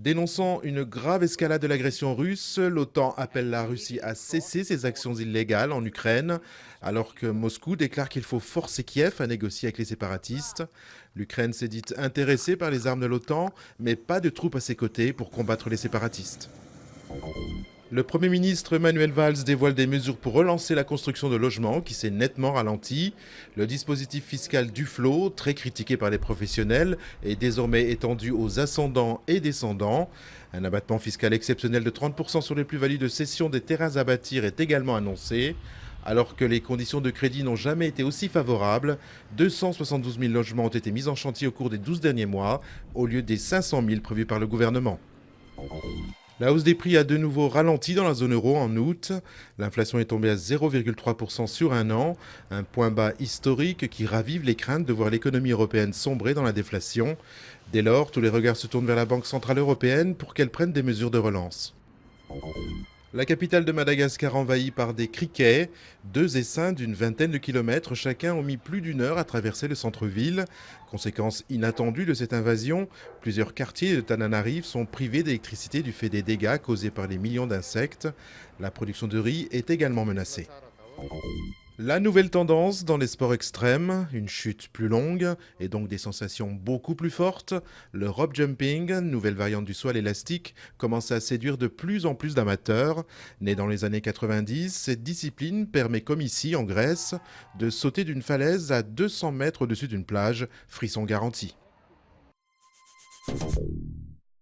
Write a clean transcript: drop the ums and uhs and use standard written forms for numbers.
Dénonçant une grave escalade de l'agression russe, l'OTAN appelle la Russie à cesser ses actions illégales en Ukraine, alors que Moscou déclare qu'il faut forcer Kiev à négocier avec les séparatistes. L'Ukraine s'est dite intéressée par les armes de l'OTAN, mais pas de troupes à ses côtés pour combattre les séparatistes. Le Premier ministre Manuel Valls dévoile des mesures pour relancer la construction de logements qui s'est nettement ralentie. Le dispositif fiscal Duflot, très critiqué par les professionnels, est désormais étendu aux ascendants et descendants. Un abattement fiscal exceptionnel de 30% sur les plus-values de cession des terrains à bâtir est également annoncé. Alors que les conditions de crédit n'ont jamais été aussi favorables, 272 000 logements ont été mis en chantier au cours des 12 derniers mois, au lieu des 500 000 prévus par le gouvernement. La hausse des prix a de nouveau ralenti dans la zone euro en août. L'inflation est tombée à 0,3% sur un an, un point bas historique qui ravive les craintes de voir l'économie européenne sombrer dans la déflation. Dès lors, tous les regards se tournent vers la Banque centrale européenne pour qu'elle prenne des mesures de relance. La capitale de Madagascar envahie par des criquets. Deux essaims d'une vingtaine de kilomètres chacun ont mis plus d'une heure à traverser le centre-ville. Conséquence inattendue de cette invasion, plusieurs quartiers de Tananarive sont privés d'électricité du fait des dégâts causés par les millions d'insectes. La production de riz est également menacée. La nouvelle tendance dans les sports extrêmes, une chute plus longue et donc des sensations beaucoup plus fortes. Le rope jumping, nouvelle variante du saut à l'élastique, commence à séduire de plus en plus d'amateurs. Née dans les années 90, cette discipline permet, comme ici en Grèce, de sauter d'une falaise à 200 mètres au-dessus d'une plage, frisson garanti.